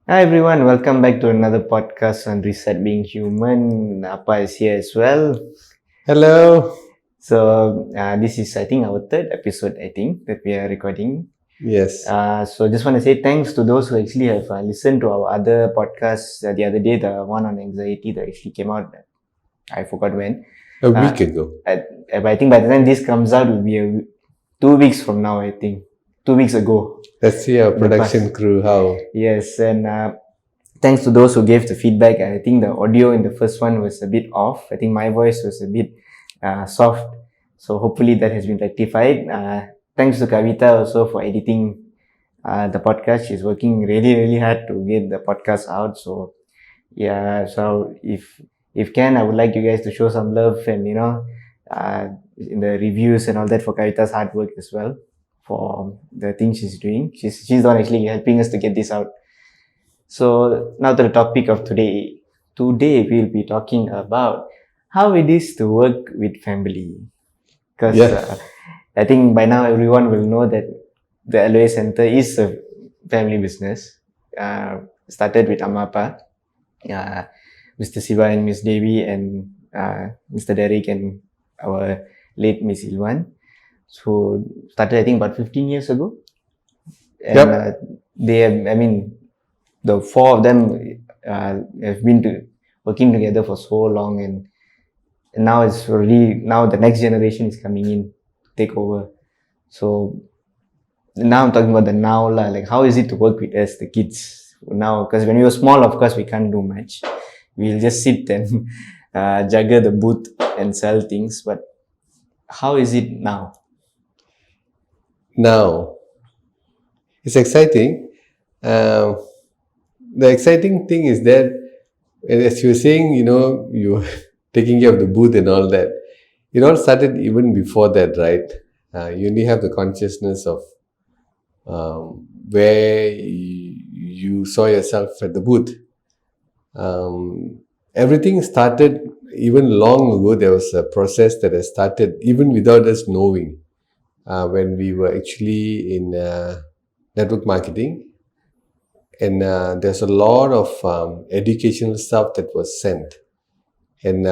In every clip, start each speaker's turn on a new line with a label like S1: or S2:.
S1: Hi everyone, welcome back to another podcast on Reset Being Human. Appa is here as well.
S2: Hello.
S1: So this is I think our third episode that we are recording.
S2: Yes.
S1: So just want to say thanks to those who actually have listened to our other podcasts the other day, the one on anxiety that actually came out. I forgot when.
S2: A week ago.
S1: But I think by the time this comes out, it will be 2 weeks from now. I think 2 weeks ago.
S2: Let's see our
S1: The
S2: production
S1: past.
S2: crew how.
S1: Yes, and thanks to those who gave the feedback. I think the audio in the first one was a bit off. I think my voice was a bit soft. So hopefully that has been rectified. Thanks to Kavita also for editing the podcast. She's working really, really hard to get the podcast out. So yeah, so if can, I would like you guys to show some love and in the reviews and all that for Kavita's hard work as well for the things she's doing. She's the one actually helping us to get this out. So now to the topic of today. Today we'll be talking about how it is to work with family. Because
S2: Yeah.
S1: I think by now everyone will know that the LOA Center is a family business. Started with Amapa, Mr. Siva and Miss Devi and Mr. Derek and our late Miss Ilwan. So started I think about 15 years ago. And
S2: Yep.
S1: they have, I mean, the four of them have been working together for so long, and now it's really now the next generation is coming in to take over. So now I'm talking about the now lah. Like how is it to work with us, the kids now? Because when we were small, of course, we can't do much. We'll just sit and juggle the booth and sell things. But how is it now?
S2: Now, it's exciting. Um, the exciting thing is that, as you were saying, you taking care of the booth and all that. It all started even before that, right? You only have the consciousness of where you saw yourself at the booth. Everything started even long ago. There was a process that has started even without us knowing when we were actually in network marketing. And there's a lot of educational stuff that was sent. And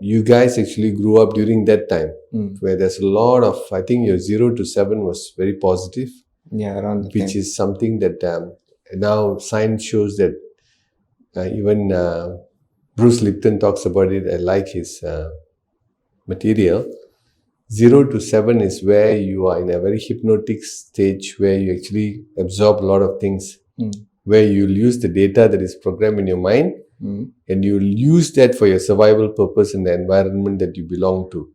S2: you guys actually grew up during that time where there's a lot of, I think your 0 to 7 was very positive,
S1: Yeah, around the
S2: which
S1: time.
S2: is something that now science shows that even Bruce Lipton talks about it. I like his material. 0 to 7 is where you are in a very hypnotic stage where you actually absorb a lot of things, where you'll use the data that is programmed in your mind and you'll use that for your survival purpose in the environment that you belong to,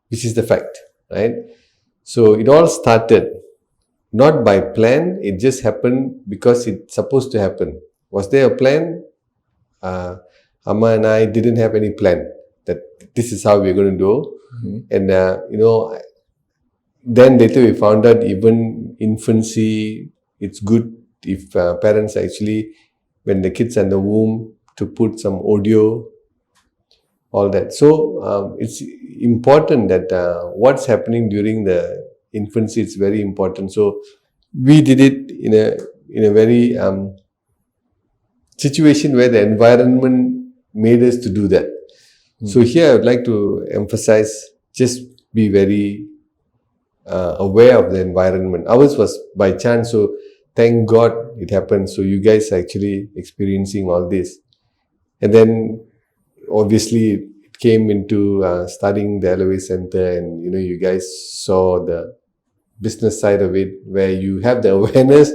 S2: which is the fact, right? So it all started not by plan, it just happened because it's supposed to happen. Was there a plan? Amma and I didn't have any plan that this is how we're going to do. And, then later we found out even infancy, it's good if parents actually, when the kids are in the womb, to put some audio, all that. So it's important that what's happening during the infancy is very important. So we did it in a very situation where the environment made us to do that. So here I would like to emphasize, just be very aware of the environment. Ours was by chance, so thank God it happened. So you guys are actually experiencing all this. And then obviously it came into studying the LOA Center, and you guys saw the business side of it where you have the awareness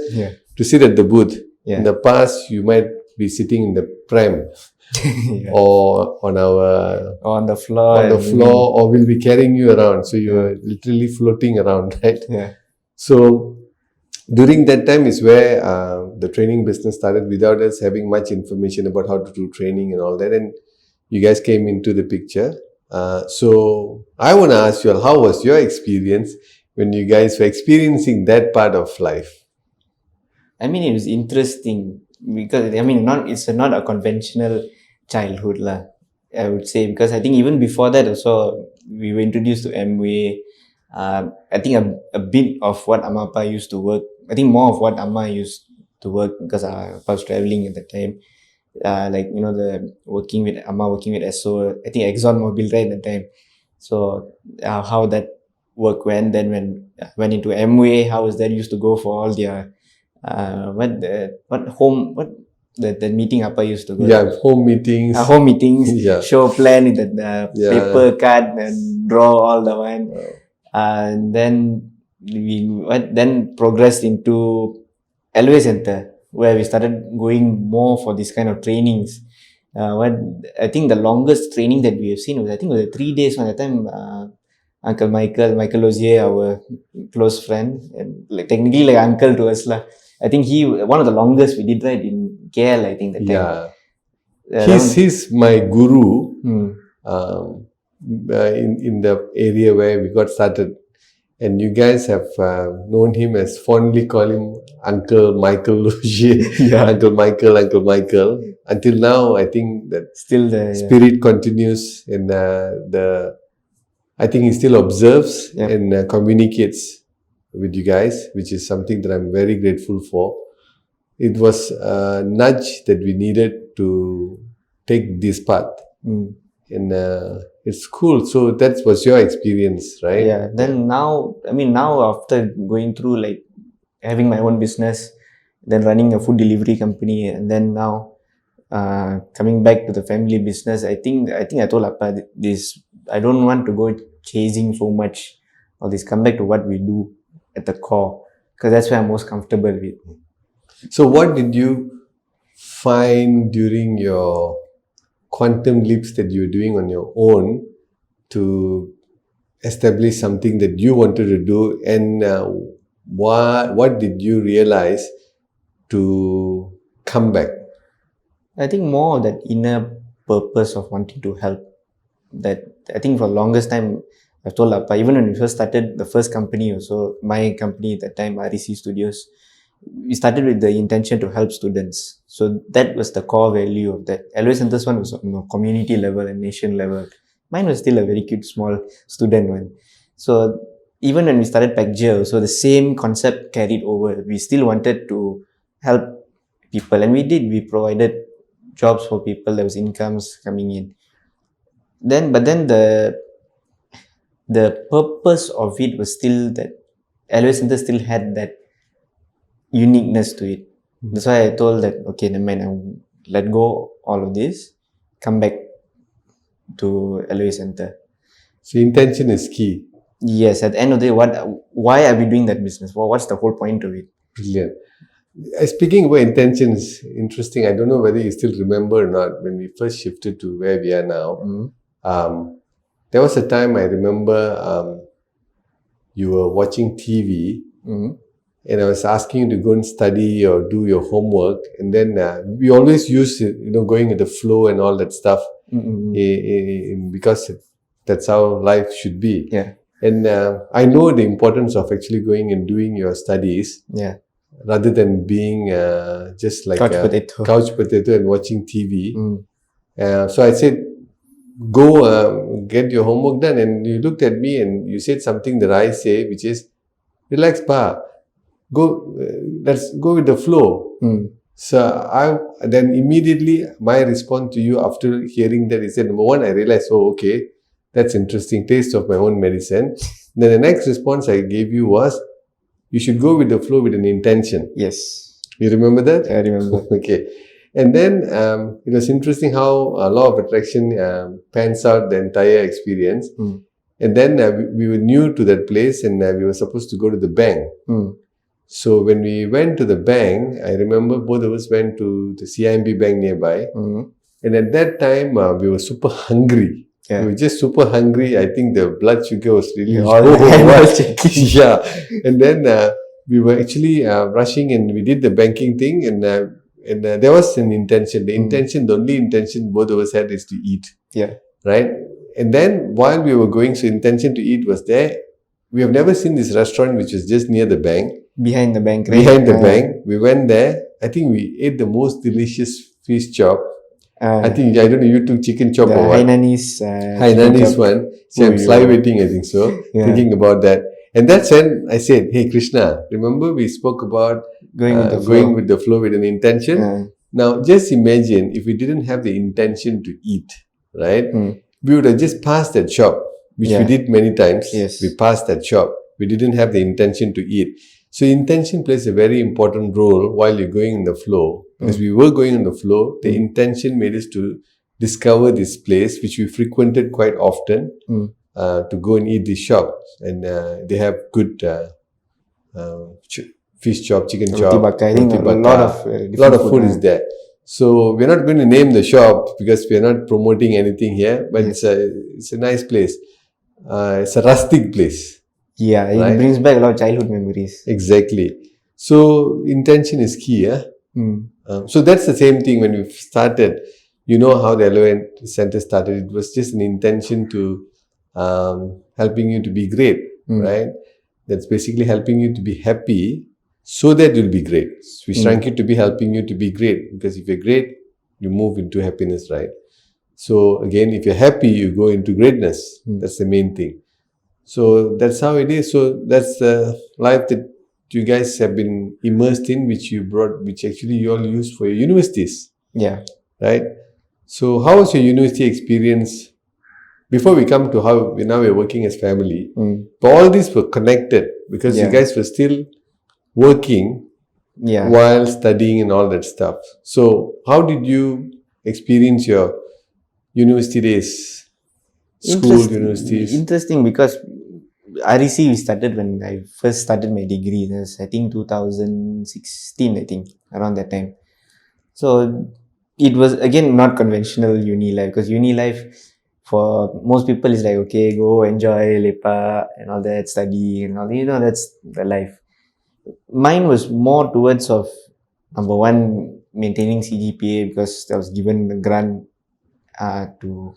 S2: to sit at the booth. In the past, you might be sitting in the pram or on
S1: the floor,
S2: or we'll be carrying you around. So you're literally floating around, right?
S1: Yeah.
S2: So during that time is where the training business started without us having much information about how to do training and all that. And you guys came into the picture. So I want to ask you all, how was your experience when you guys were experiencing that part of life?
S1: I mean, it was interesting because it's not a conventional childhood lah. I would say, because I think even before that also we were introduced to Amway. I think a bit of what Amapa used to work. I think more of what Amma used to work because I was traveling at the time. Like the working with SO, I think ExxonMobil right at the time. So how that work went. Then when I went into Amway, how was that used to go for all their the meeting Appa used to go.
S2: Yeah, home meetings.
S1: Home meetings.
S2: Yeah.
S1: Show plan with the
S2: Yeah.
S1: paper card and draw all the one. And then we then progressed into LOA Center, where we started going more for this kind of trainings. I think the longest training that we have seen was 3 days. One at the time, Uncle Michael Ozier, our close friend, and like technically like uncle to us lah. I think he one of the longest we did right in KL. I think that time.
S2: Yeah, he's my guru. In the area where we got started, and you guys have known him as fondly call him Uncle Michael Ozier.
S1: Yeah.
S2: Uncle Michael. Until now, I think that
S1: Still the
S2: spirit continues, and I think he still observes and communicates with you guys, which is something that I'm very grateful for. It was a nudge that we needed to take this path. And it's cool. So that was your experience, right?
S1: Yeah. Then now after going through like having my own business, then running a food delivery company, and then now coming back to the family business, I think I told Appa this. I don't want to go chasing so much or this. Come back to what we do at the core, because that's where I'm most comfortable with.
S2: So what did you find during your quantum leaps that you were doing on your own to establish something that you wanted to do, and what did you realize to come back?
S1: I think more of that inner purpose of wanting to help. That I think for the longest time I've told Appa, even when we first started the first company, also my company at that time, REC Studios, we started with the intention to help students. So that was the core value of that. LOA Center's one was community level and nation level. Mine was still a very cute small student one. So even when we started Pacgeo, so the same concept carried over. We still wanted to help people, and we did. We provided jobs for people. There was incomes coming in. But then the purpose of it was still that LOA Center still had that uniqueness to it. That's why I told that, okay, never mind, I'll let go all of this, come back to LOA Center.
S2: So intention is key.
S1: Yes, at the end of the day, why are we doing that business? What's the whole point of it?
S2: Brilliant. Speaking about intention is interesting. I don't know whether you still remember or not, when we first shifted to where we are now. There was a time I remember you were watching TV, and I was asking you to go and study or do your homework, and then we always use going with the flow and all that stuff, because that's how life should be.
S1: Yeah.
S2: And I know the importance of actually going and doing your studies.
S1: Yeah.
S2: Rather than being just like couch potato and watching TV. So I said, go get your homework done. And you looked at me and you said something that I say, which is, relax, pa. Let's go with the flow. So then immediately my response to you after hearing that is that, number one, I realized, oh, okay, that's interesting, taste of my own medicine. Then the next response I gave you was, you should go with the flow with an intention.
S1: Yes.
S2: You remember that?
S1: I remember.
S2: Okay. And then it was interesting how law of attraction pans out the entire experience. And then we were new to that place, and we were supposed to go to the bank. So when we went to the bank, I remember both of us went to the CIMB bank nearby. And at that time, we were super hungry.
S1: Yeah.
S2: We were just super hungry. I think the blood sugar was really
S1: Yeah.
S2: And then we were actually rushing, and we did the banking thing, and there was an intention. The only intention both of us had is to eat.
S1: Yeah.
S2: Right? And then while we were going, so intention to eat was there. We have never seen this restaurant which was just near the bank.
S1: Behind the bank, right?
S2: Behind the bank. We went there. I think we ate the most delicious fish chop. I don't know, you took chicken chop or what? Hainanese one. So I'm salivating, I think so. Yeah. Thinking about that. And that's when I said, hey, Krishna, remember we spoke about going with the flow with an intention. Now, just imagine if we didn't have the intention to eat, right? We would have just passed that shop, which we did many times.
S1: Yes.
S2: We passed that shop. We didn't have the intention to eat. So intention plays a very important role while you're going in the flow. Because we were going in the flow, the intention made us to discover this place, which we frequented quite often, to go and eat this shop. And they have good fish chop, chicken
S1: Roti
S2: chop,
S1: bakar. I think
S2: roti
S1: a
S2: bakar.
S1: lot
S2: of food is there. So we're not going to name the shop because we're not promoting anything here, but it's a nice place. It's a rustic place.
S1: Yeah, it
S2: Right?
S1: brings back a lot of childhood memories.
S2: Exactly. So intention is key. So that's the same thing when we started. You know how the Elevate Center started. It was just an intention to helping you to be great, right? That's basically helping you to be happy so that you'll be great. We shrunk it to be helping you to be great, because if you're great, you move into happiness, right? So again, if you're happy, you go into greatness. That's the main thing. So that's how it is. So that's the life that you guys have been immersed in, which you brought, which actually you all used for your universities,
S1: Yeah.
S2: right? So how was your university experience? Before we come to how we're working as family, but all these were connected because you guys were still working while studying and all that stuff. So how did you experience your university days? Universities?
S1: Interesting, because REC we started when I first started my degree. That's I think 2016, I think, around that time. So it was again not conventional uni life, because uni life for most people is like, okay, go enjoy, lepa and all that, study and all, that's the life. Mine was more towards of, number one, maintaining CGPA, because I was given the grant to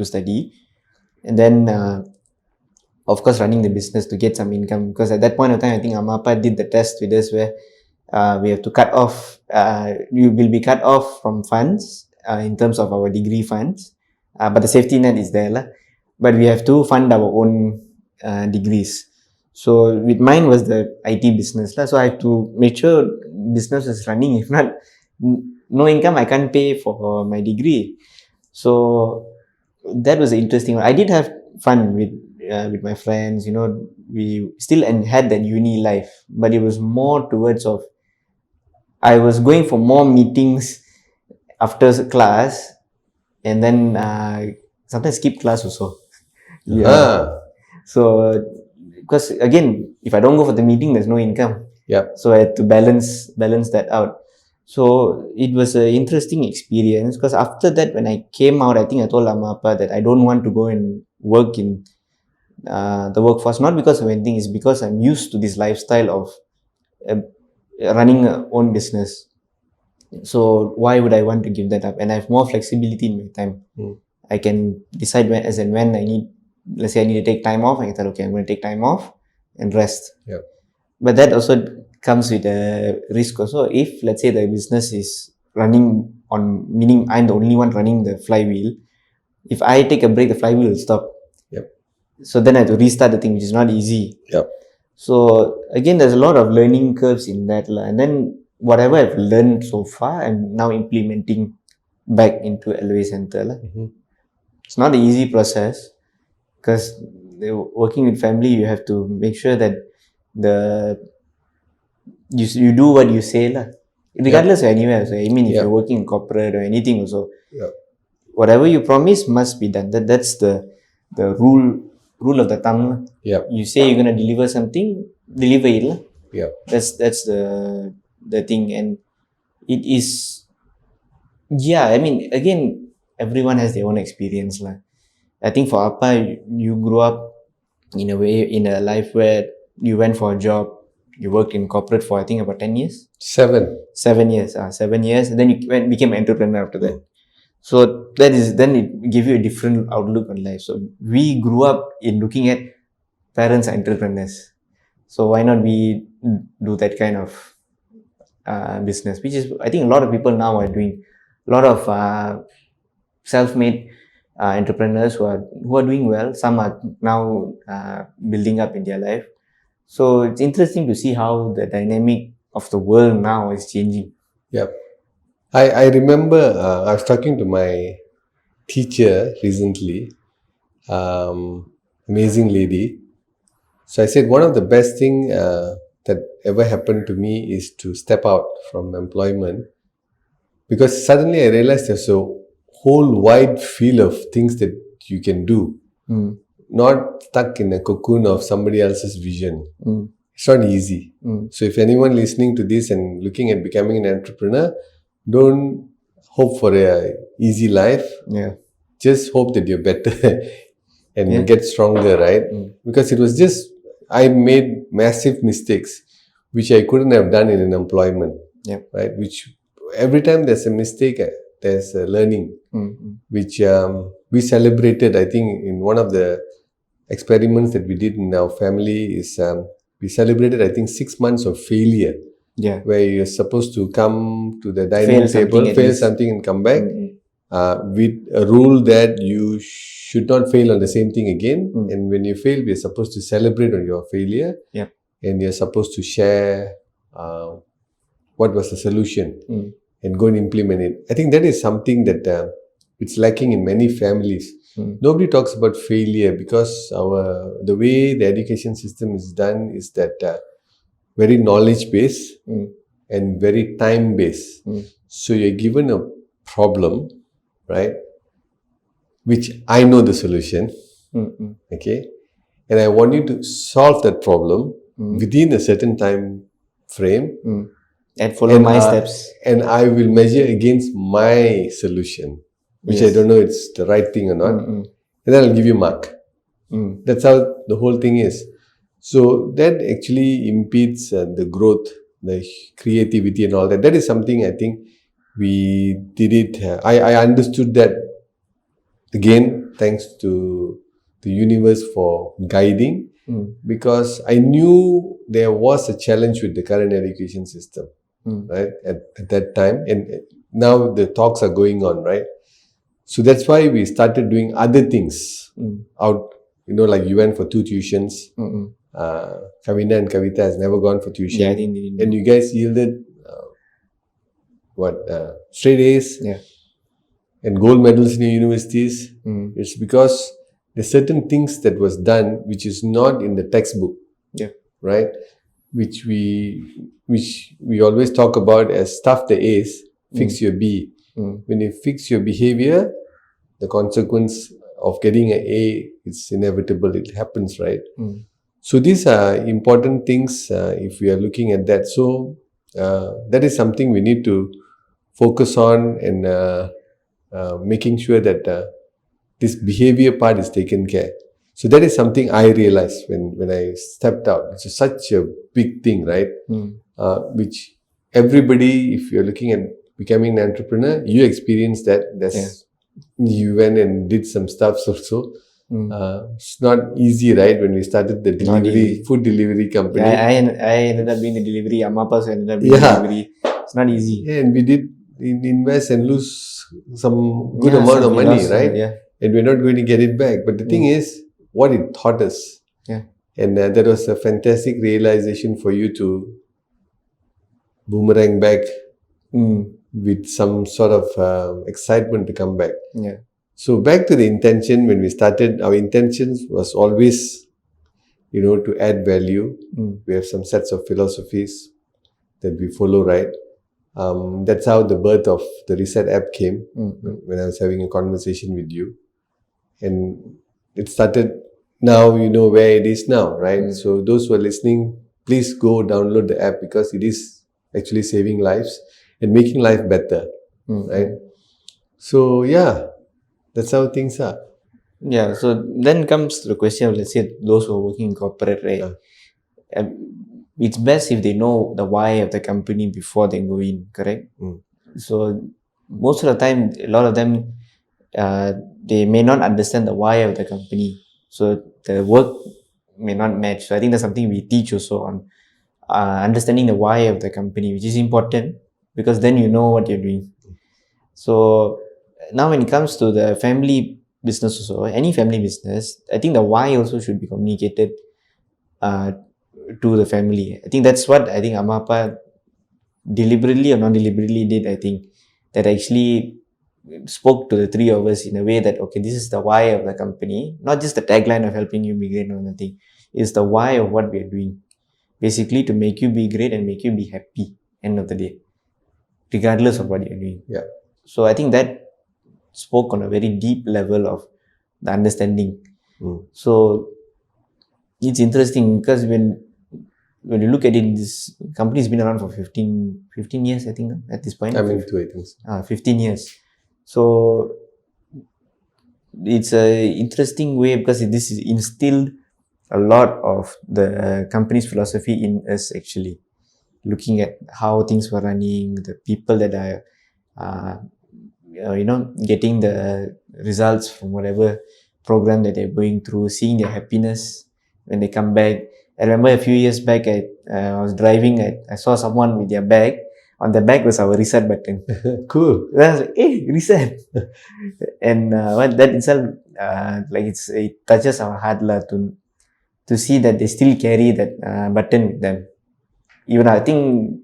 S1: study, and then of course running the business to get some income, because at that point of time I think Amapa did the test with us where we have to cut off, you will be cut off from funds in terms of our degree funds, but the safety net is there lah. But we have to fund our own degrees. So with mine was the IT business lah. So I have to make sure business is running. If not, no income, I can't pay for my degree. So that was interesting. I did have fun with my friends. We still had that uni life, but it was more towards of, I was going for more meetings after class, and then sometimes skip class also. So because again, if I don't go for the meeting, there's no income. So I had to balance that out. So it was an interesting experience, because after that, when I came out, I think I told Amma that I don't want to go and work in the workforce, not because of anything, it's because I'm used to this lifestyle of running a own business. So why would I want to give that up? And I have more flexibility in my time. I can decide when, as and when I need. Let's say I need to take time off, I can tell, okay, I'm going to take time off and rest. But that also comes with a risk also. If, let's say, the business is running on, meaning I'm the only one running the flywheel, if I take a break, the flywheel will stop. So then I have to restart the thing, which is not easy. So again, there's a lot of learning curves in that. And then whatever I've learned so far, I'm now implementing back into Elevate Center. It's not an easy process, because working with family, you have to make sure that you do what you say lah, regardless of anywhere. So I mean, if you're working in corporate or anything also, whatever you promise must be done. That's the rule of the thumb. You say you're gonna deliver something, deliver it lah. That's the thing. And it is, I mean, again, everyone has their own experience lah. I think for Appa, you grew up in a way, in a life where you went for a job, you worked in corporate for I think about 10 years? 7 years. 7 years, and then you became an entrepreneur after that. So then it gave you a different outlook on life. So we grew up in looking at parents are entrepreneurs. So why not we do that kind of business, which is, I think a lot of people now are doing. A lot of self-made entrepreneurs who are doing well. Some are now building up in their life. So it's interesting to see how the dynamic of the world now is changing.
S2: Yep. I remember I was talking to my teacher recently, amazing lady. So I said one of the best thing that ever happened to me is to step out from employment, because suddenly I realized there's a whole wide field of things that you can do, not stuck in a cocoon of somebody else's vision. It's not easy. So if anyone listening to this and looking at becoming an entrepreneur, don't hope for a easy life.
S1: Yeah.
S2: Just hope that you're better and
S1: Yeah.
S2: get stronger, right? Because it was just, I made massive mistakes which I couldn't have done in an employment.
S1: Yep.
S2: Right? Which every time there's a mistake, there's a learning, which we celebrated. I think in one of the experiments that we did in our family is we celebrated, I think, 6 months of failure.
S1: Yeah.
S2: Where you're supposed to come to the dining
S1: Fail something
S2: table,
S1: at
S2: fail
S1: least.
S2: something and come back, with a rule that you should not fail on the same thing again. And when you fail, we're supposed to celebrate on your failure.
S1: Yep.
S2: And you're supposed to share what was the solution and go and implement it. I think that is something that it's lacking in many families. Nobody talks about failure because the way the education system is done is that very knowledge based and very time based. So you're given a problem, right, which I know the solution, okay, and I want you to solve that problem within a certain time frame,
S1: and follow my steps.
S2: and I will measure against my solution, which I don't know it's the right thing or not, and then I'll give you mark. That's how the whole thing is. So that actually impedes the growth, the creativity and all that. That is something I think we did it. I understood that, again, thanks to the universe for guiding, because I knew there was a challenge with the current education system, right, at that time. And now the talks are going on, right? So that's why we started doing other things out, like you went for 2 tuitions. Kavina and Kavita has never gone for tuition.
S1: Yeah, I think they didn't.
S2: And you guys yielded straight A's and gold medals in your universities. It's because there's certain things that was done which is not in the textbook.
S1: Yeah.
S2: Right? Which we always talk about as stuff the A's, fix your B. When you fix your behavior, the consequence of getting an A, it's inevitable. It happens, right? So these are important things if we are looking at that. So that is something we need to focus on, and making sure that this behavior part is taken care. So that is something I realized when I stepped out. It's such a big thing, right? Which everybody, if you're looking at becoming an entrepreneur, you experience that. You went and did some stuff also. It's not easy, right? When we started the food delivery company.
S1: Yeah, I ended up doing the delivery. Amma ended up doing delivery. It's not easy.
S2: Yeah, and we did invest and lose some good amount of money, right? And we're not going to get it back. But the thing is, what it taught us.
S1: Yeah.
S2: And that was a fantastic realization for you to boomerang back with some sort of excitement to come back.
S1: Yeah.
S2: So back to the intention, when we started, our intentions was always, to add value. We have some sets of philosophies that we follow, right? That's how the birth of the Reset app came, when I was having a conversation with you. And it started now, where it is now, right? So those who are listening, please go download the app, because it is actually saving lives and making life better, right? So yeah, that's how things are.
S1: Yeah, so then comes the question of, let's say, those who are working in corporate, right? It's best if they know the why of the company before they go in, correct? So most of the time, a lot of them, they may not understand the why of the company. So the work may not match. So I think that's something we teach also on understanding the why of the company, which is important, because then you know what you're doing. So now when it comes to the family business also, any family business, I think the why also should be communicated to the family. I think that's what I think Amma Appa deliberately or non-deliberately did, I think, that actually spoke to the three of us in a way that, okay, this is the why of the company, not just the tagline of helping you be great or nothing. It's the why of what we are doing. Basically, to make you be great and make you be happy, end of the day, regardless of what you're doing.
S2: Yeah.
S1: So I think that spoke on a very deep level of the understanding. So it's interesting because when you look at it, this company's been around for 15 years, I think, at this point.
S2: I mean, 2 items.
S1: 15 years. So it's a interesting way because this is instilled a lot of the company's philosophy in us, actually. Looking at how things were running, the people that are, getting the results from whatever program that they're going through, seeing their happiness when they come back. I remember a few years back, I was driving, I saw someone with their bag. On the back was our reset button.
S2: Cool.
S1: Then I was like, hey, reset. And that itself, it touches our heart to see that they still carry that button with them. Even I think,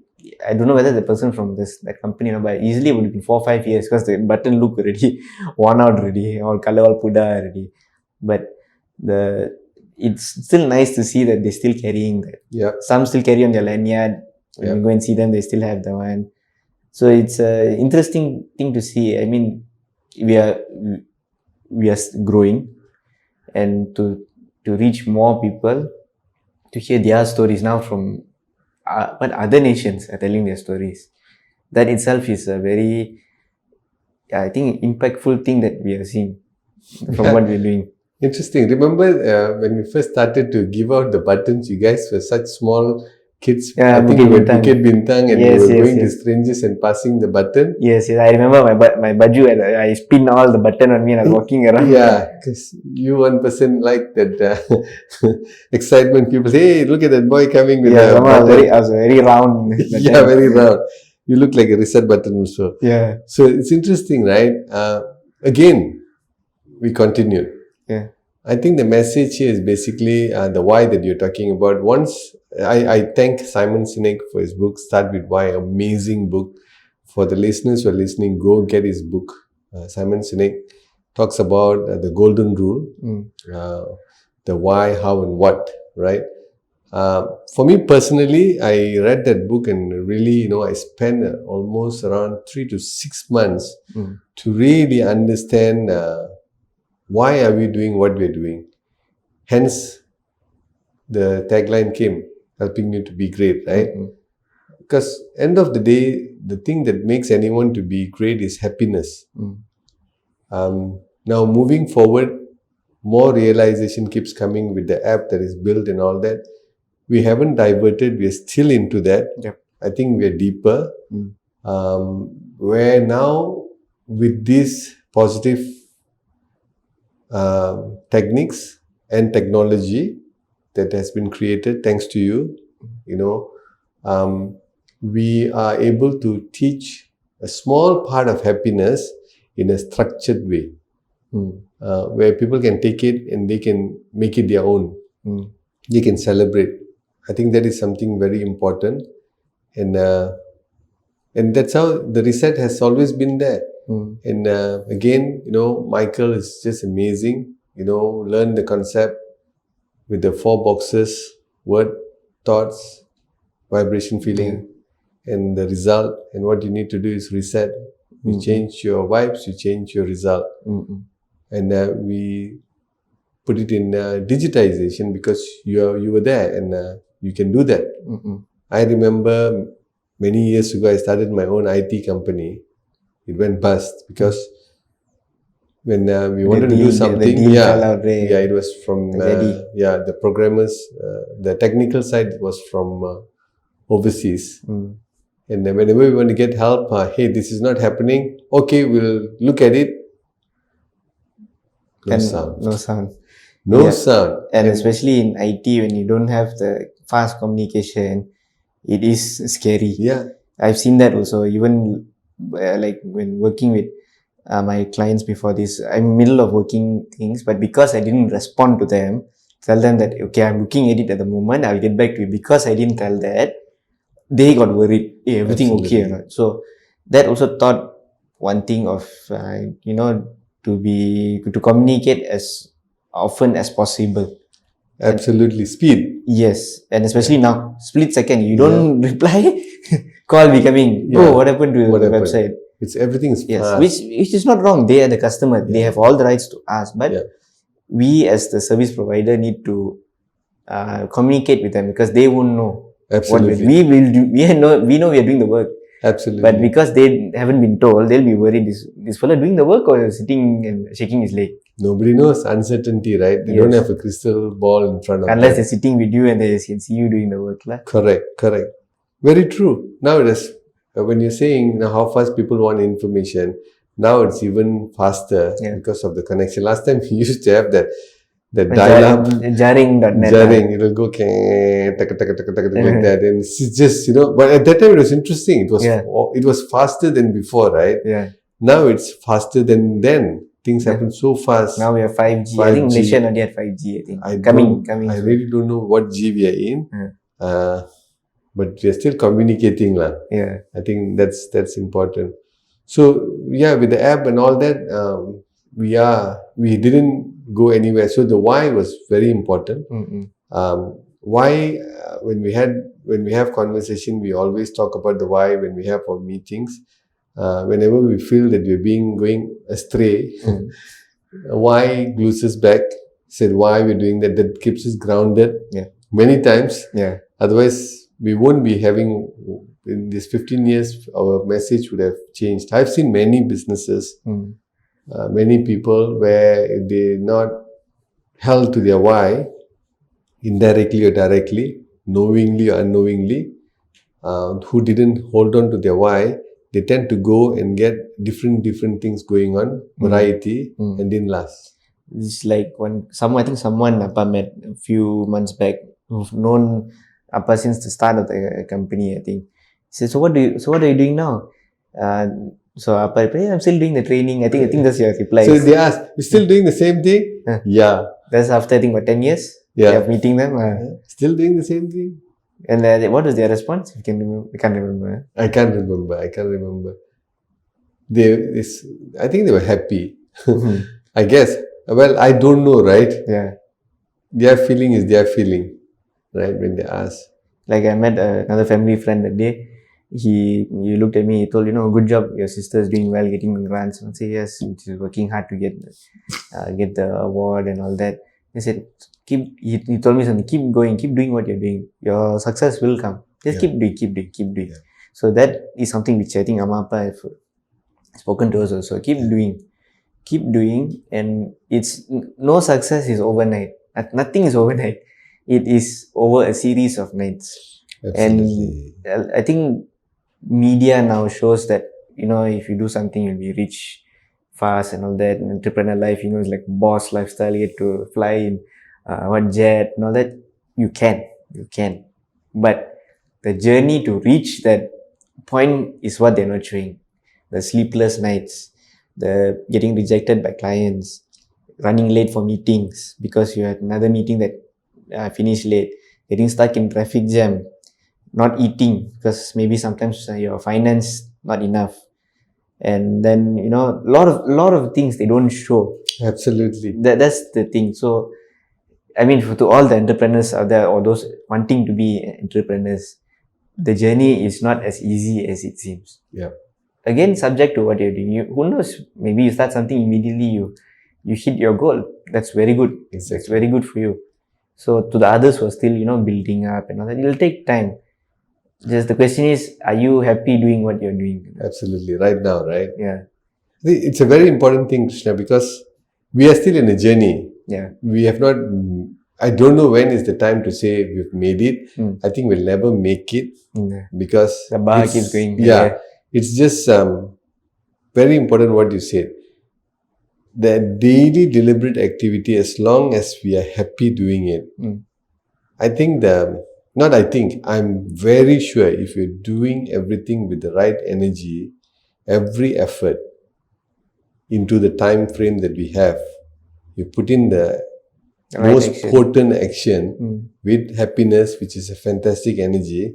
S1: I don't know whether the person from that company, but easily it would have been 4 or 5 years because the button look already worn out already, all color all puda already. But it's still nice to see that they're still carrying that.
S2: Yeah.
S1: Some still carry on their lanyard. When you go and see them, they still have the one. So it's an interesting thing to see. I mean, we are growing, and to reach more people, to hear their stories now from but other nations are telling their stories. That itself is a very, I think, impactful thing that we are seeing from what we're doing.
S2: Interesting. Remember when we first started to give out the buttons, you guys were such small kids.
S1: Yeah,
S2: I think we were Bukit Bintang, and we were going to strangers and passing the button.
S1: Yes, I remember my baju, and I spin all the button on me and I was walking around.
S2: Yeah, because you one person like that excitement. People say, hey, look at that boy coming with a button.
S1: I was very round.
S2: Yeah, very round. You look like a reset button also.
S1: Yeah.
S2: So it's interesting, right? Again, we continued.
S1: Yeah.
S2: I think the message here is basically the why that you're talking about. Once I thank Simon Sinek for his book, Start With Why, amazing book. For the listeners who are listening, go get his book. Simon Sinek talks about the golden rule, the why, how, and what, right? For me personally, I read that book and really, I spent almost around 3 to 6 months to really understand why are we doing what we're doing. Hence, the tagline came, helping you to be great, right? Because end of the day, the thing that makes anyone to be great is happiness. Now, moving forward, more realization keeps coming with the app that is built and all that. We haven't diverted. We are still into that.
S1: Yep.
S2: I think we are deeper. Where now, with these positive techniques and technology that has been created thanks to you, we are able to teach a small part of happiness in a structured way, where people can take it and they can make it their own. They can celebrate. I think that is something very important, and that's how the reset has always been there. And again, Michael is just amazing. Learn the concept with the 4 boxes: word, thoughts, vibration, feeling, and the result. And what you need to do is reset. You change your vibes, you change your result. And we put it in digitization because you were there and you can do that. I remember many years ago, I started my own IT company. It went bust because when we wanted to do something, it was from the programmers. The technical side was from overseas, and whenever we want to get help, hey, this is not happening. Okay, we'll look at it. No sound.
S1: And especially in IT, when you don't have the fast communication, it is scary.
S2: Yeah,
S1: I've seen that also. Even like when working with my clients before this, I'm in the middle of working things, but because I didn't respond to them, tell them that, okay, I'm looking at it at the moment, I'll get back to you. Because I didn't tell that, they got worried. Hey, everything okay or
S2: Absolutely.
S1: not? So that also taught one thing of to communicate as often as possible.
S2: Absolutely. Speed.
S1: Yes, and especially now, split second, you
S2: Yeah.
S1: don't reply, call becoming,
S2: Yeah.
S1: bro, what happened to
S2: What
S1: the
S2: happened?
S1: website?
S2: It's everything is
S1: Yes,
S2: fast.
S1: which is not wrong. They are the customer. They
S2: Yeah.
S1: have all the rights to ask, but
S2: Yeah.
S1: we as the service provider need to communicate with them because they won't know what
S2: Absolutely.
S1: we will do. We know we are doing the work,
S2: Absolutely.
S1: but because they haven't been told, they'll be worried. This fellow doing the work or sitting and shaking his leg?
S2: Nobody knows uncertainty, right? They don't
S1: Yes.
S2: have a crystal ball in front of
S1: Unless
S2: them.
S1: they're sitting with you and they can see you doing the work, lah.
S2: Correct. Very true. Now it is, when you're saying how fast people want information, now it's even faster
S1: Yeah.
S2: because of the connection. Last time we used to have that dial-up
S1: Jarring.net.
S2: jarring. It'll go like that, and it's just But at that time it was interesting. It was faster than before, right?
S1: Yeah.
S2: Now it's faster than then. Things happen so fast.
S1: Now we have 5G. I think
S2: 5G.
S1: Malaysia already had 5G. I think
S2: I
S1: coming.
S2: I really don't know what G we are in, but we are still communicating, lah.
S1: Yeah.
S2: I think that's important. So yeah, with the app and all that, we didn't go anywhere. So the why was very important. Why when we have conversation, we always talk about the why when we have our meetings. Whenever we feel that we're going astray, why glues us back. Said why we're doing that. That keeps us grounded.
S1: Yeah.
S2: Many times.
S1: Yeah.
S2: Otherwise, we won't be having. In these 15 years, our message would have changed. I've seen many businesses, many people where they're not held to their why, indirectly or directly, knowingly or unknowingly, who didn't hold on to their why, they tend to go and get different things going on, variety, and didn't last.
S1: It's like I think someone Appa met a few months back who've known Appa since the start of the company, I think. He said, so what are you doing now? So Appa replied, I'm still doing the training. I think that's your reply.
S2: So they asked, you're still doing the same thing? Yeah.
S1: That's after I think 10 years?
S2: Yeah.
S1: Of meeting them.
S2: Still doing the same thing?
S1: And what was their response? I can't remember.
S2: I can't remember. I think they were happy. I guess. Well, I don't know, right?
S1: Yeah.
S2: Their feeling is their feeling, right? When they ask.
S1: Like I met another family friend that day. He looked at me. He told, good job. Your sister is doing well, getting grants. And I say yes. She's working hard to get the award and all that. He said, he told me something. Keep going. Keep doing what you're doing. Your success will come. Just keep doing. Yeah. So that is something which I think Amma Appa have spoken to us also. Keep doing, and it's no success is overnight. Nothing is overnight. It is over a series of nights. Absolutely. And I think media now shows that if you do something, you'll be rich fast and all that. And entrepreneur life, it's like boss lifestyle. You get to fly in one jet and all that. You can, but the journey to reach that point is what they're not showing. The sleepless nights, the getting rejected by clients, running late for meetings because you had another meeting that finished late, getting stuck in traffic jam, not eating because maybe sometimes your finance not enough, and then a lot of things they don't show.
S2: Absolutely.
S1: That's the thing. So I mean, to all the entrepreneurs out there or those wanting to be entrepreneurs, the journey is not as easy as it seems.
S2: Yeah.
S1: Again, subject to what you're doing. Who knows? Maybe you start something immediately, you hit your goal. That's very good.
S2: Exactly.
S1: It's very good for you. So to the others who are still, building up and all that, it'll take time. Just the question is, are you happy doing what you're doing?
S2: Absolutely. Right now, right?
S1: Yeah.
S2: It's a very important thing, Krishna, because we are still in a journey.
S1: Yeah.
S2: We have not, I don't know when is the time to say we've made it. I think we'll never make it because
S1: the bar keeps going.
S2: Yeah. It's just very important what you said. The daily deliberate activity, as long as we are happy doing it, I'm very sure if you're doing everything with the right energy, every effort into the time frame that we have, you put in the most potent action with happiness, which is a fantastic energy,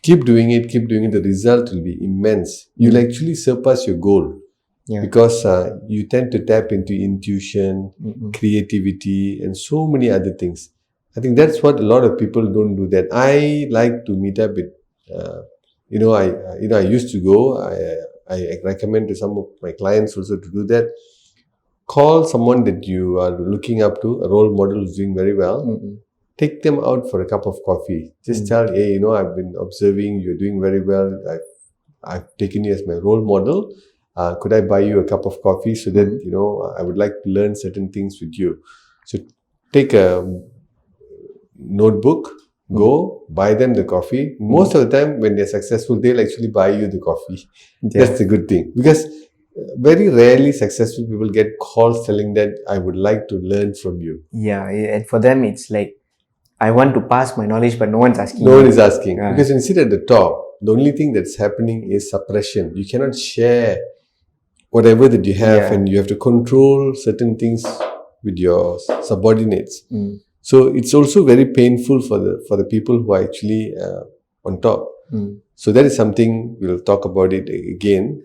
S2: keep doing it, the result will be immense. You'll actually surpass your goal.
S1: Yeah.
S2: Because you tend to tap into intuition, creativity, and so many other things. I think that's what a lot of people don't do. That I like to meet up with. I used to go. I recommend to some of my clients also to do that. Call someone that you are looking up to, a role model who's doing very well. Take them out for a cup of coffee. Just tell, hey, I've been observing, you're doing very well. I've taken you as my role model. Could I buy you a cup of coffee so that, I would like to learn certain things with you. So take a notebook, go buy them the coffee. Most of the time when they're successful, they'll actually buy you the coffee.
S1: Yeah.
S2: That's the good thing. Because very rarely successful people get calls telling that I would like to learn from you.
S1: Yeah, and for them it's like, I want to pass my knowledge, but no one's asking.
S2: No one is asking. Because when you sit at the top, the only thing that's happening is suppression. You cannot share whatever that you have, and you have to control certain things with your subordinates. So it's also very painful for the people who are actually on top. So that is something we'll talk about it again.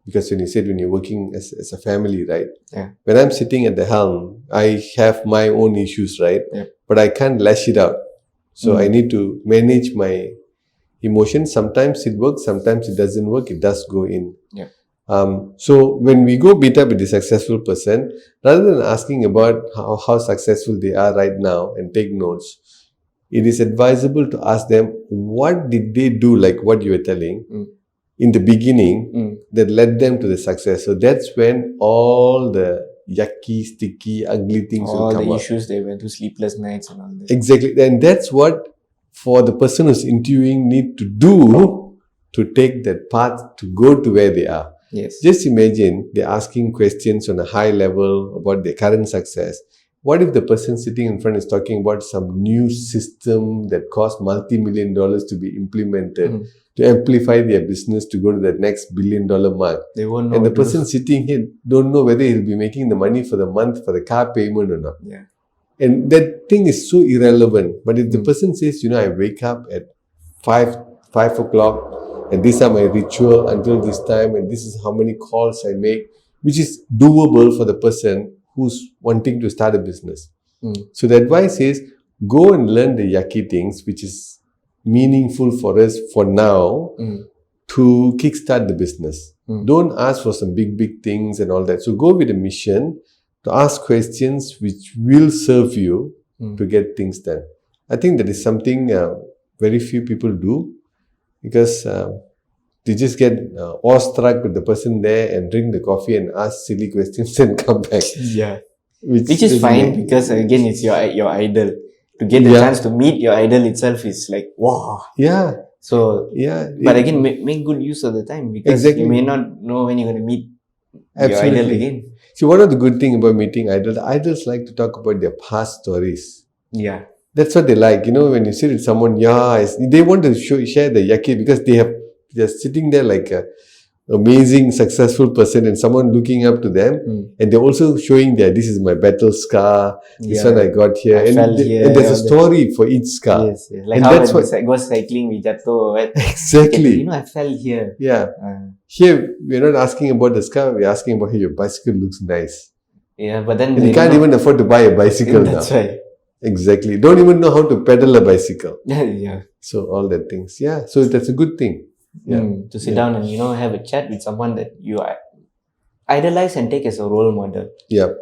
S2: Because when you said when you're working as a family, right?
S1: Yeah.
S2: When I'm sitting at the helm, I have my own issues, right?
S1: Yeah.
S2: But I can't lash it out. So I need to manage my emotions. Sometimes it works, sometimes it doesn't work. It does go in.
S1: Yeah.
S2: So when we go meet up with a successful person, rather than asking about how successful they are right now and take notes, it is advisable to ask them, what did they do, like what you were telling, in the beginning that led them to the success. So that's when all the yucky, sticky, ugly things will come up.
S1: All the issues they went through, sleepless nights and all that.
S2: Exactly. And that's what, for the person who's interviewing, need to do to take that path to go to where they are.
S1: Yes.
S2: Just imagine they're asking questions on a high level about their current success. What if the person sitting in front is talking about some new system that costs multi-million dollars to be implemented to amplify their business to go to that next $1 billion mark?
S1: They won't know.
S2: And the person sitting here don't know whether he'll be making the money for the month for the car payment or not.
S1: Yeah.
S2: And that thing is so irrelevant. But if the person says, I wake up at 5 o'clock and these are my ritual until this time and this is how many calls I make, which is doable for the person who's wanting to start a business. So the advice is, go and learn the yucky things, which is meaningful for us for now to kickstart the business. Don't ask for some big things and all that. So go with a mission to ask questions which will serve you to get things done. I think that is something very few people do, because they just get awestruck with the person there and drink the coffee and ask silly questions and come back.
S1: Yeah. Which is fine, because again, it's your idol. To get the chance to meet your idol itself is like, wow.
S2: Yeah.
S1: So, but again, make good use of the time, because you may not know when you're going to meet your idol again.
S2: See, one of the good things about meeting idols, idols like to talk about their past stories.
S1: Yeah.
S2: That's what they like. When you sit with someone, they want to share the yucky, because they're sitting there like a amazing, successful person and someone looking up to them. And they're also showing this is my battle scar, this one I got here. And there's a story for each scar.
S1: Yes. Like and how that's I go cycling with Jato. Right?
S2: Exactly.
S1: I fell here.
S2: Yeah. Here, we're not asking about the scar, we're asking about how your bicycle looks nice.
S1: Yeah, but then...
S2: And you can't even afford to buy a bicycle now.
S1: That's right.
S2: Exactly. Don't even know how to pedal a bicycle.
S1: Yeah.
S2: So all that things. Yeah. So that's a good thing. Yeah.
S1: To sit down and, have a chat with someone that you idolize and take as a role model.
S2: Yeah.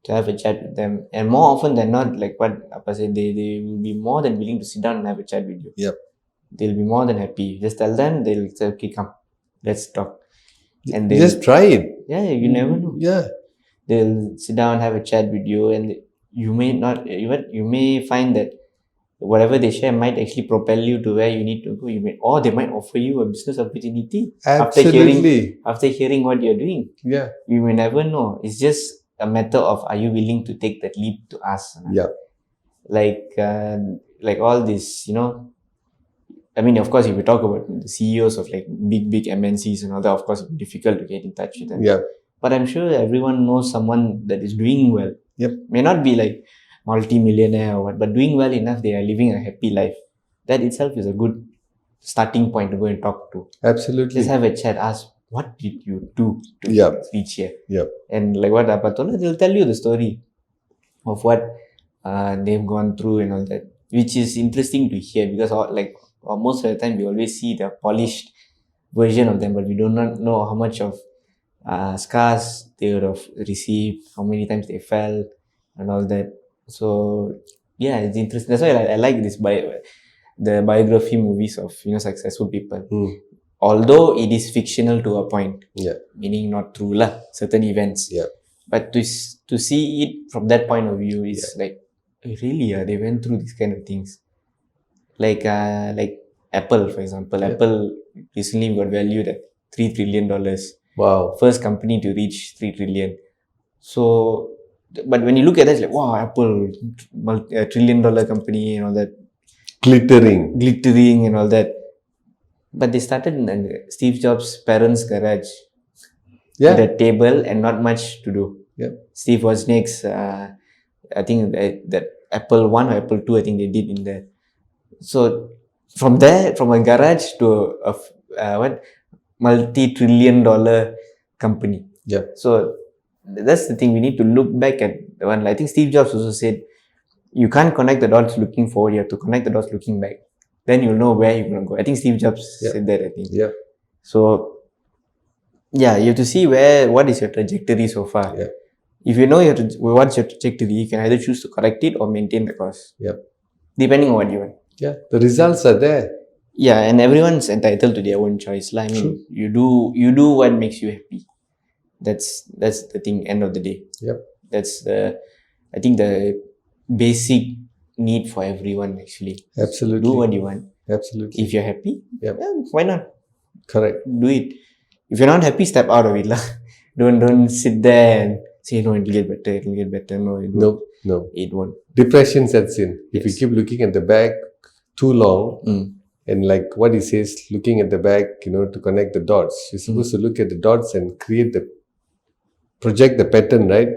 S1: To have a chat with them. And more often than not, like what Appa said, they will be more than willing to sit down and have a chat with you.
S2: Yeah.
S1: They'll be more than happy. Just tell them, they'll say, okay, come, let's talk. And
S2: just try it.
S1: Yeah, you never know.
S2: Yeah.
S1: They'll sit down, have a chat with you, and you may find that whatever they share might actually propel you to where you need to go. Or they might offer you a business opportunity.
S2: Absolutely.
S1: After hearing what you're doing.
S2: Yeah.
S1: You may never know. It's just a matter of, are you willing to take that leap to ask?
S2: Yeah.
S1: Like all this, I mean, of course, if we talk about the CEOs of like big MNCs and all that, of course, it's difficult to get in touch with them.
S2: Yeah.
S1: But I'm sure everyone knows someone that is doing well.
S2: Yep.
S1: May not be like multi-millionaire or what, but doing well enough, they are living a happy life. That itself is a good starting point to go and talk to.
S2: Absolutely.
S1: Just have a chat, ask, what did you do to
S2: Yep.
S1: reach here?
S2: Yep.
S1: And like what Appa told, they'll tell you the story of what they've gone through and all that, which is interesting to hear because most of the time we always see the polished version of them, but we do not know how much of scars they would have received, how many times they fell, and all that. So yeah, it's interesting. That's why I like the biography movies of successful people. Although it is fictional to a point, meaning not true lah, certain events. But to see it from that point of view is like, really, they went through these kind of things. Like Apple, for example. Apple recently got valued at $3 trillion.
S2: Wow.
S1: First company to reach 3 trillion. So, but when you look at that, it's like, wow, Apple, $1 trillion company and all that. Glittering and all that. But they started in Steve Jobs' parents' garage. With a table and not much to do. Steve Wozniak's, I think that Apple 1 or Apple 2, I think they did in there. So from there, from a garage to a multi-trillion-dollar company. So that's the thing. We need to look back at the one. I think Steve Jobs also said, you can't connect the dots looking forward. You have to connect the dots looking back. Then you'll know where you're going to go. I think Steve Jobs said that, I think. So yeah, you have to see what is your trajectory so far. If you know what's your trajectory, you can either choose to correct it or maintain the course. Depending on what you want.
S2: The results are there.
S1: Yeah, and everyone's entitled to their own choice. I mean, you do what makes you happy. That's the thing, end of the day. That's I think the basic need for everyone actually.
S2: Absolutely.
S1: Do what you want.
S2: Absolutely.
S1: If you're happy, why not?
S2: Correct.
S1: Do it. If you're not happy, step out of it. Don't sit there and say, no, it'll get better. No, it won't.
S2: No.
S1: It won't.
S2: Depression sets in. If you keep looking at the back too long, and like what he says, looking at the back, to connect the dots. You're supposed to look at the dots and project the pattern, right?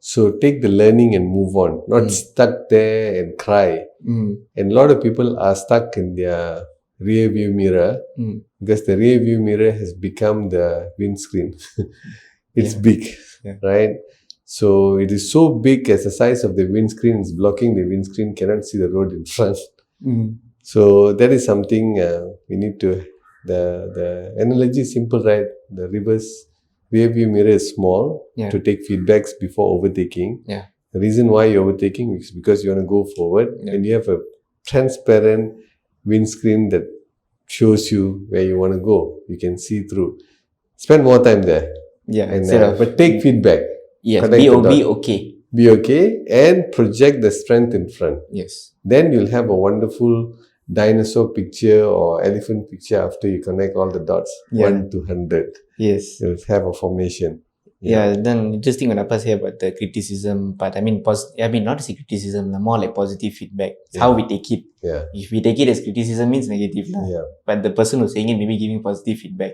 S2: So take the learning and move on. Not stuck there and cry. And a lot of people are stuck in their rear view mirror because the rear view mirror has become the windscreen. It's big, right? So it is so big as the size of the windscreen is blocking the windscreen, cannot see the road in front. So that is something we need to, the analogy is simple, right? The rear view mirror is small to take feedbacks before overtaking. The reason why you're overtaking is because you want to go forward and you have a transparent windscreen that shows you where you want to go. You can see through. Spend more time there. But take feedback.
S1: Be okay.
S2: Be okay and project the strength in front. Then you'll have a wonderful dinosaur picture or elephant picture after you connect all the dots. 1 to 100. You'll have a formation.
S1: Then interesting what Appa said about the criticism part. I mean, not to say criticism, more like positive feedback. It's how we take it. If we take it as criticism, means negative. But the person who's saying it may be giving positive feedback.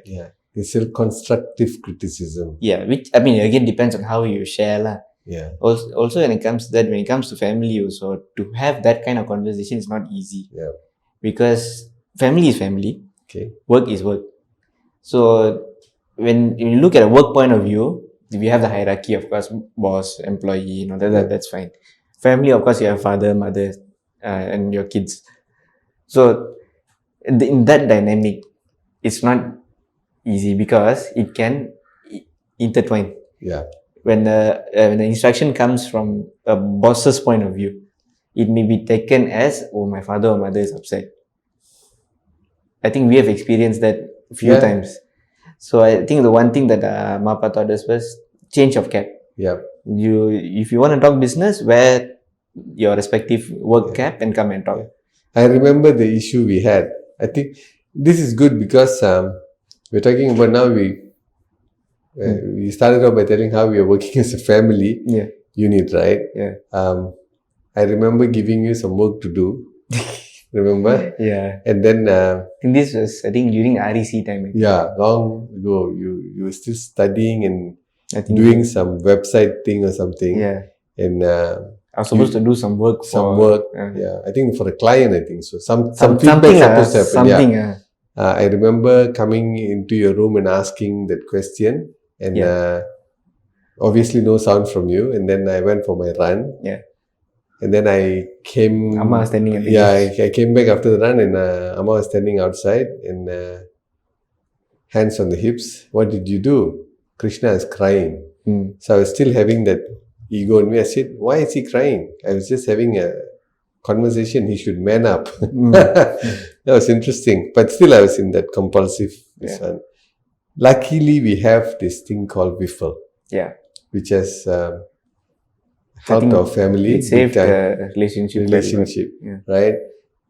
S2: It's still constructive criticism.
S1: Which, I mean, again, depends on how you share. Also, when it comes to family also, to have that kind of conversation is not easy. Because family is family. Work is work. So, when you look at a work point of view, we have the hierarchy, of course, boss, employee, that's fine. Family, of course, you have father, mother, and your kids. So, in that dynamic, it's not easy because it can intertwine. When the instruction comes from a boss's point of view, it may be taken as, oh, my father or mother is upset. I think we have experienced that a few times. So I think the one thing that Mapa taught us was change of cap. If you want to talk business, wear your respective work cap and come and talk.
S2: I remember the issue we had. I think this is good because we're talking about now we started off by telling how we are working as a family unit, right? I remember giving you some work to do. Remember? And then
S1: this was, I think, during REC time.
S2: Long ago. You were still studying and doing some website thing or something. And
S1: I was supposed to do some work.
S2: I think for a client, I think so. Some feedback supposed to happen. I remember coming into your room and asking that question, and obviously no sound from you. And then I went for my run.
S1: Yeah.
S2: And then I came.
S1: Amma was standing at the
S2: Yeah, I came back after the run, and Amma was standing outside, and hands on the hips. What did you do? Krishna is crying. So I was still having that ego in me. I said, "Why is he crying? I was just having a conversation. He should man up." That was interesting. But still, I was in that compulsive one. Luckily, we have this thing called Wiffle, which has helped our family.
S1: It saved the relationship.
S2: Right?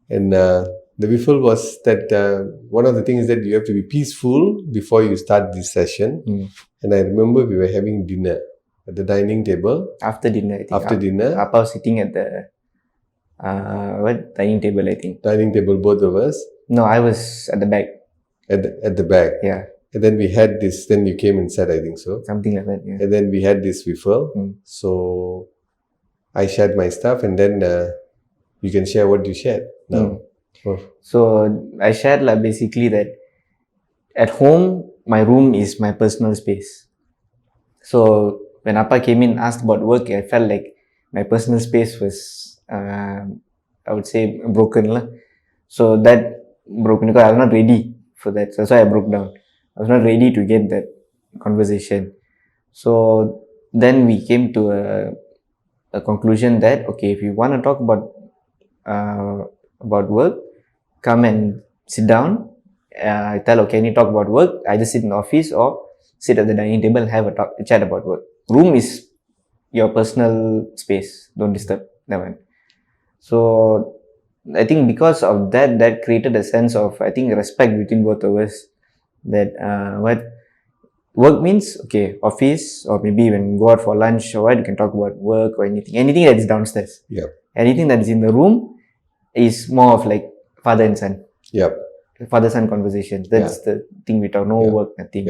S2: And the Wiffle was that one of the things that you have to be peaceful before you start this session. And I remember we were having dinner at the dining table.
S1: After dinner, I think.
S2: After dinner.
S1: Appa was sitting at the dining table, I think.
S2: Dining table, both of us.
S1: No, I was at the back.
S2: At the back.
S1: Yeah.
S2: And then we had this, then you came inside, I think so.
S1: Something like that, yeah.
S2: And then we had this Wiffle. So I shared my stuff, and then you can share what you shared now.
S1: So I shared basically that at home, my room is my personal space. So when Appa came in, asked about work, I felt like my personal space was, I would say, broken. So that broken because I was not ready for that. So that's why I broke down. I was not ready to get that conversation. So then we came to a conclusion that, okay, if you want to talk about work, come and sit down. I tell, okay, can you talk about work? Either sit in the office or sit at the dining table and have a chat about work. Room is your personal space. Don't disturb that one. So I think because of that created a sense of, I think, respect between both of us. That what work means, okay, office, or maybe when you go out for lunch or what, you can talk about work or anything that is downstairs. Anything that is in the room is more of like father and son. Father-son conversations. That's the thing we talk. No work, nothing.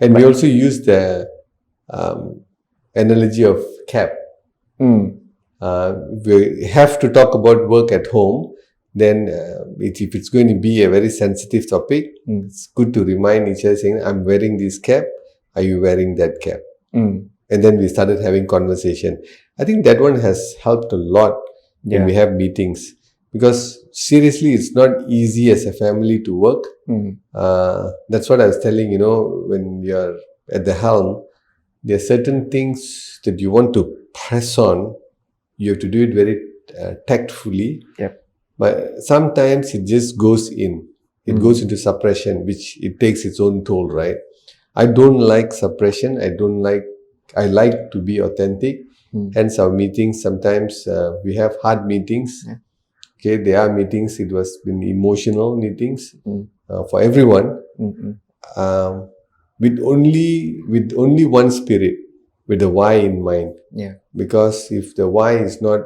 S2: And we also use the analogy of cap. We have to talk about work at home. Then if it's going to be a very sensitive topic, it's good to remind each other saying, I'm wearing this cap. Are you wearing that cap? And then we started having conversation. I think that one has helped a lot when we have meetings. Because seriously, it's not easy as a family to work. That's what I was telling, when you're at the helm, there are certain things that you want to press on. You have to do it very tactfully. But sometimes it just goes in. It goes into suppression, which it takes its own toll, right? I don't like suppression. I like to be authentic. Hence our meetings, sometimes we have hard meetings. Okay, there are meetings, it was been emotional meetings for everyone. With only one spirit, with the why in mind. Because if the why is not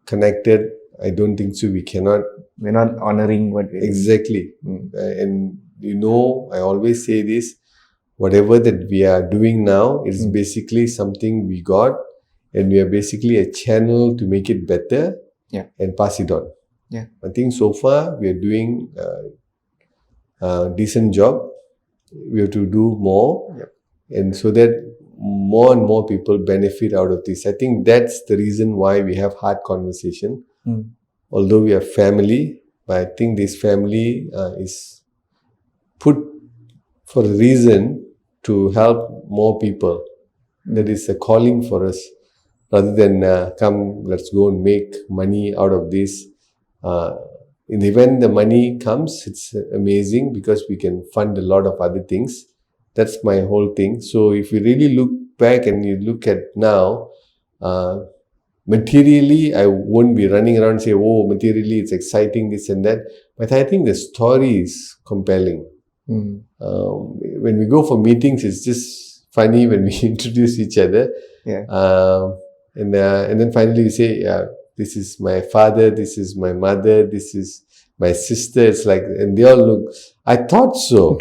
S2: connected, I don't think so. We're
S1: not honoring what we're
S2: exactly. And I always say this, whatever that we are doing now is basically something we got, and we are basically a channel to make it better and pass it on. I think so far we are doing a decent job. We have to do more, and so that more and more people benefit out of this. I think that's the reason why we have hard conversation. Although we are family, but I think this family is put for a reason to help more people. That is a calling for us, rather than come, let's go and make money out of this. In the event the money comes, it's amazing because we can fund a lot of other things. That's my whole thing. So if you really look back and you look at now, materially, I won't be running around and say, oh, materially it's exciting, this and that. But I think the story is compelling. When we go for meetings, it's just funny when we introduce each other. And then finally we say, this is my father, this is my mother, this is my sister. It's like, and they all look, I thought so,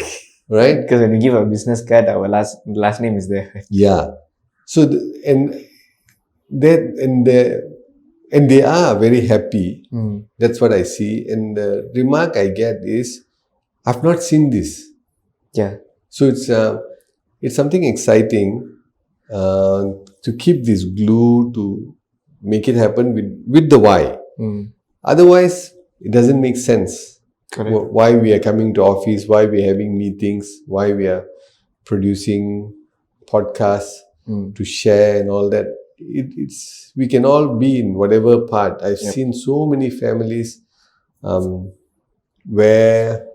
S2: right?
S1: Because when we give a business card, our last name is there.
S2: So, and they are very happy. That's what I see. And the remark I get is, I've not seen this.
S1: Yeah.
S2: So it's something exciting to keep this glue, to make it happen with the why. Otherwise, it doesn't make sense.
S1: Correct.
S2: Why we are coming to office, why we are having meetings, why we are producing podcasts to share and all that. It's we can all be in whatever part. I've seen so many families where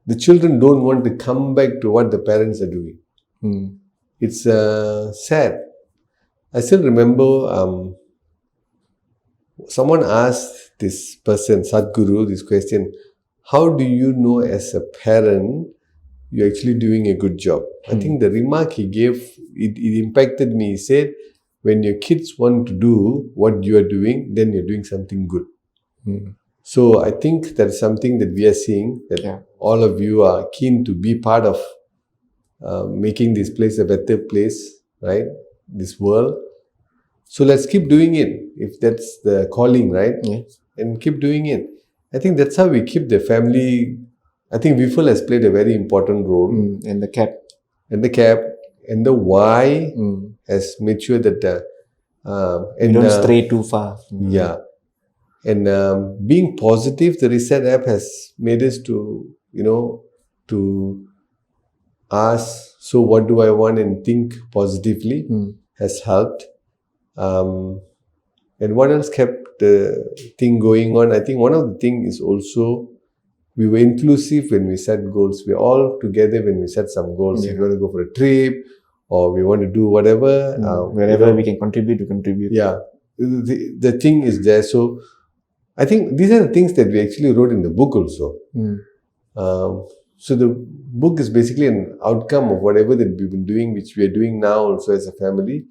S2: the children don't want to come back to what the parents are doing. It's sad. I still remember someone asked this person, Sadhguru, this question: how do you know as a parent you're actually doing a good job? I think the remark he gave, it impacted me. He said, when your kids want to do what you are doing, then you're doing something good. So I think that is something that we are seeing, that all of you are keen to be part of making this place a better place, right? This world. So let's keep doing it, if that's the calling, right? And keep doing it. I think that's how we keep the family. I think Viful has played a very important role.
S1: And the cap.
S2: And the cap. And the why has made sure that...
S1: we don't stray too far.
S2: Yeah. And being positive, the Reset app has made us to, to ask, so what do I want, and think positively has helped. And what else kept the thing going on? I think one of the things is also, we were inclusive when we set goals. We're all together when we set some goals. If you want to go for a trip, or we want to do whatever.
S1: Wherever we can contribute, to contribute.
S2: Yeah. The thing is there. So I think these are the things that we actually wrote in the book also. So the book is basically an outcome of whatever that we've been doing, which we are doing now also as a family.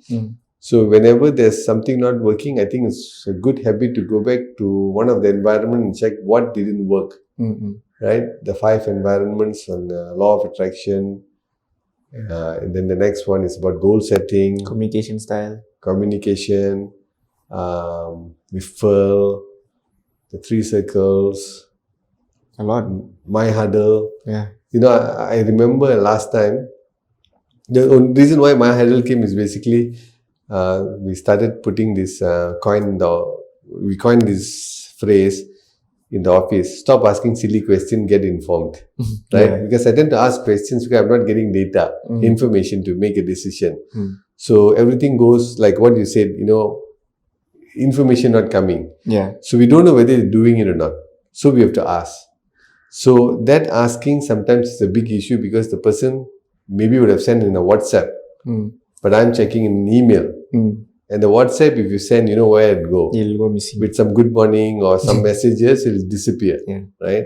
S2: So whenever there's something not working, I think it's a good habit to go back to one of the environment and check what didn't work. Right? The 5 environments on law of attraction. And then the next one is about goal setting.
S1: Communication style.
S2: Communication. Referral. The 3 circles.
S1: A lot.
S2: My huddle.
S1: Yeah.
S2: I remember last time, the reason why my huddle came is basically we started putting this we coined this phrase in the office: stop asking silly questions, get informed. Right? Because I tend to ask questions because I'm not getting data, information to make a decision. So everything goes like what you said, information not coming.
S1: Yeah.
S2: So we don't know whether they're doing it or not. So we have to ask. So that asking sometimes is a big issue, because the person maybe would have sent in a WhatsApp, but I'm checking in an email. And the WhatsApp, if you send, where it go.
S1: It'll go missing.
S2: With some good morning or some messages, it will disappear.
S1: Yeah.
S2: Right?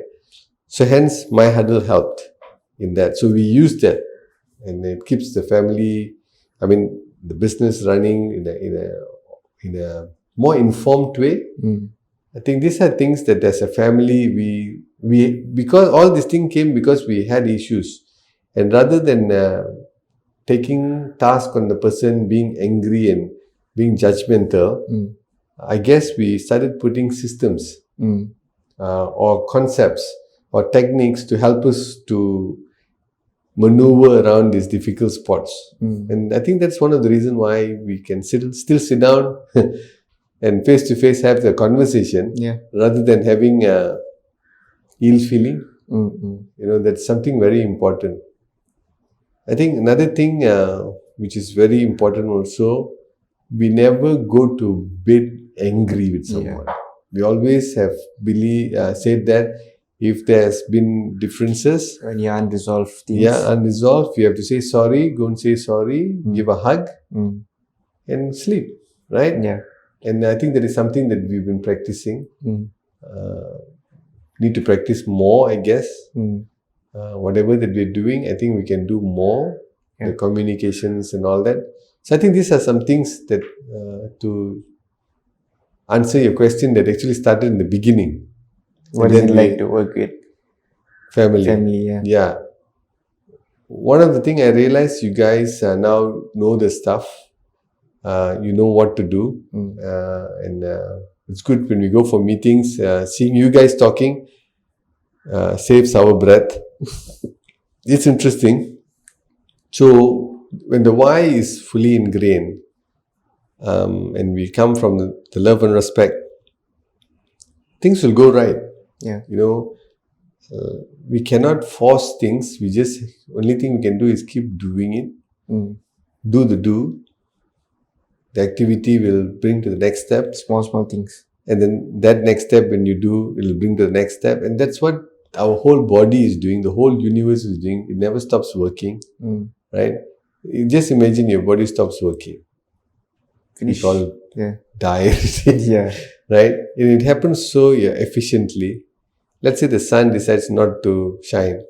S2: So hence, my huddle helped in that. So we use that, and it keeps the family, the business running in a more informed way. I think these are things that as a family, we because all this thing came because we had issues. And rather than taking task on the person, being angry and being judgmental, I guess we started putting systems or concepts or techniques to help us to maneuver around these difficult spots. And I think that's one of the reasons why we can still sit down and face to face have the conversation, rather than having a ill feeling. That's something very important. I think another thing which is very important also, we never go to bed angry with someone. We always have said that if there's been differences,
S1: when you're unresolved things,
S2: unresolved, you have to say sorry, go and say sorry, give a hug, and sleep, right?
S1: Yeah.
S2: And I think that is something that we've been practicing. Need to practice more, I guess. Whatever that we're doing, I think we can do more. The communications and all that. So I think these are some things that to answer your question that actually started in the beginning.
S1: What is it like to work with
S2: family?
S1: Yeah.
S2: One of the things I realized, you guys now know the stuff. You know what to do. And it's good when we go for meetings. Seeing you guys talking saves our breath. it's interesting. So when the why is fully ingrained, and we come from the love and respect, things will go right.
S1: Yeah.
S2: You know, we cannot force things. We just, only thing we can do is keep doing it. Do the activity will bring to the next step,
S1: Small things.
S2: and then that next step, when you do, it will bring to the next step. And that's what our whole body is doing, the whole universe is doing. It never stops working, right? You just imagine your body stops working,
S1: Finish.
S2: it all
S1: Yeah.
S2: dies.
S1: Yeah.
S2: Right? And it happens so efficiently. Let's say the sun decides not to shine,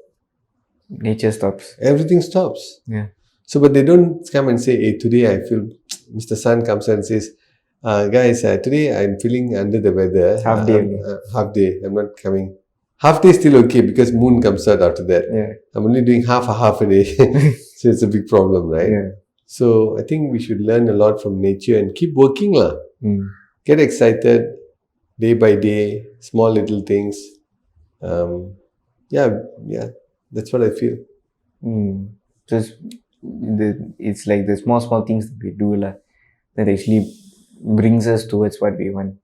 S1: Nature stops.
S2: everything stops.
S1: Yeah.
S2: So, but they don't come and say, hey, today I feel, Mr. Sun comes and says, guys, today I'm feeling under the weather.
S1: Half day only.
S2: Half day, I'm not coming. Half day is still okay because moon comes out after that.
S1: Yeah.
S2: I'm only doing half a day. So it's a big problem, right?
S1: Yeah.
S2: So I think we should learn a lot from nature and keep working. Get excited day by day, small little things. Yeah, that's what I feel.
S1: Just it's like the small things that we do that actually brings us towards what we want.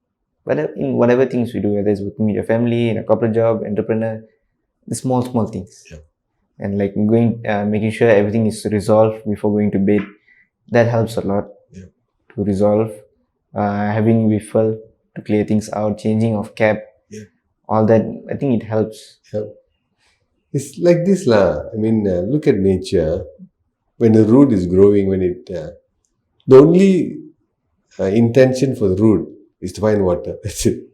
S1: But in whatever things we do, whether it's working with your family, in a corporate job, entrepreneur, the small things.
S2: Yeah.
S1: And like making sure everything is resolved before going to bed, that helps a lot.
S2: Yeah.
S1: To resolve. Having refill to clear things out, changing of cap, all that, I think it helps.
S2: Yeah. It's like this lah. I mean, look at nature. When the root is growing, the only intention for the root is to find water. That's it.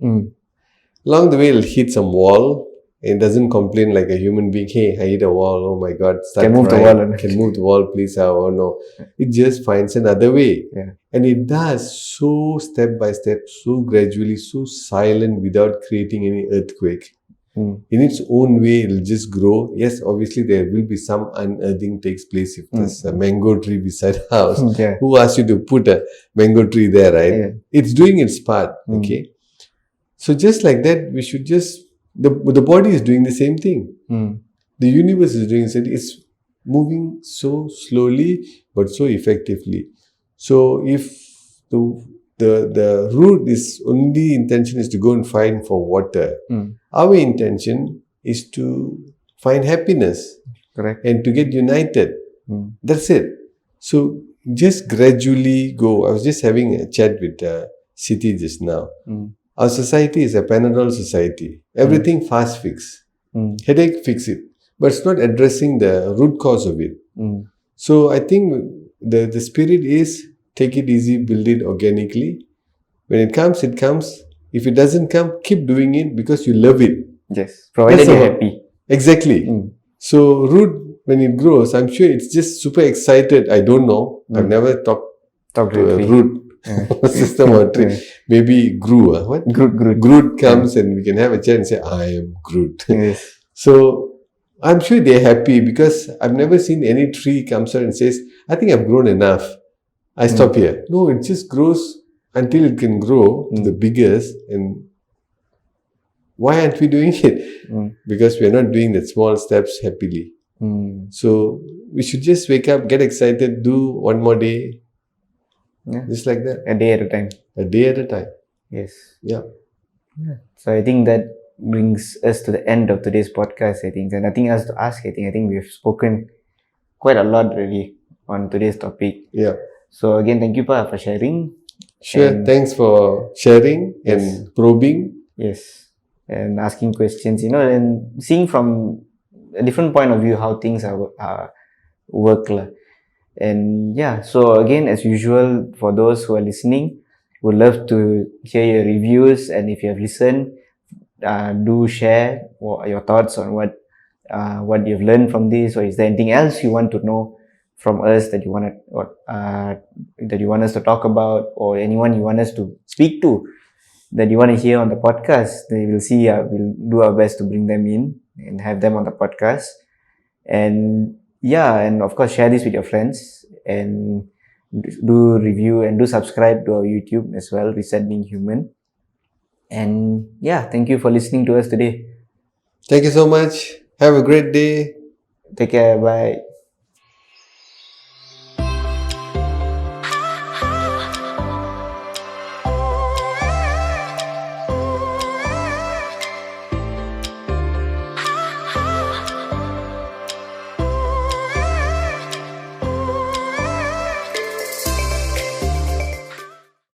S2: Along the way, it'll hit some wall. It doesn't complain like a human being. Hey, I hit a wall. Oh my God!
S1: Can move the wall.
S2: Can move the wall, please? Oh no! It just finds another way, and it does so step by step, so gradually, so silent, without creating any earthquake. In its own way, it'll just grow. Yes, obviously there will be some unearthing takes place if there's a mango tree beside the house. Who asked you to put a mango tree there, right? It's doing its part. Okay. So just like that, we should just the body is doing the same thing. The universe is doing the same thing. It's moving so slowly but so effectively. So if the root is only intention is to go and find for water. Our intention is to find happiness.
S1: Correct.
S2: And to get united. That's it. So just gradually go. I was just having a chat with Siti just now. Our society is a Panadol society. Everything fast fix. Headache, fix it. But it's not addressing the root cause of it. So I think the spirit is take it easy, build it organically. When it comes, it comes. If it doesn't come, keep doing it because you love it.
S1: Yes, provided you're happy.
S2: Exactly. So root, when it grows, I'm sure it's just super excited. I don't know. I've never talked to a root system or tree. Maybe grew. What? Groot comes and we can have a chat and say, I am Groot.
S1: Yes.
S2: So I'm sure they're happy because I've never seen any tree comes out and says, I think I've grown enough. I stop here. No, it just grows until it can grow to the biggest. And why aren't we doing it? Because we are not doing the small steps happily. So we should just wake up, get excited, do one more day. Just like that.
S1: A day at a time.
S2: A day at a time.
S1: Yes.
S2: Yeah.
S1: So I think that brings us to the end of today's podcast, I think. And nothing else to ask, I think we've spoken quite a lot really on today's topic.
S2: Yeah.
S1: So again, thank you Pa for sharing.
S2: Sure. And thanks for sharing and probing.
S1: Yes. And asking questions, and seeing from a different point of view how things are work. And so again, as usual, for those who are listening, would love to hear your reviews. And if you have listened, do share your thoughts on what you've learned from this, or is there anything else you want to know from us that you want us to talk about, or anyone you want us to speak to that you want to hear on the podcast. They will see. We'll do our best to bring them in and have them on the podcast. And and of course share this with your friends and do review and do subscribe to our YouTube as well, Reset Being Human. And thank you for listening to us today.
S2: Thank you so much. Have a great day.
S1: Take care. Bye.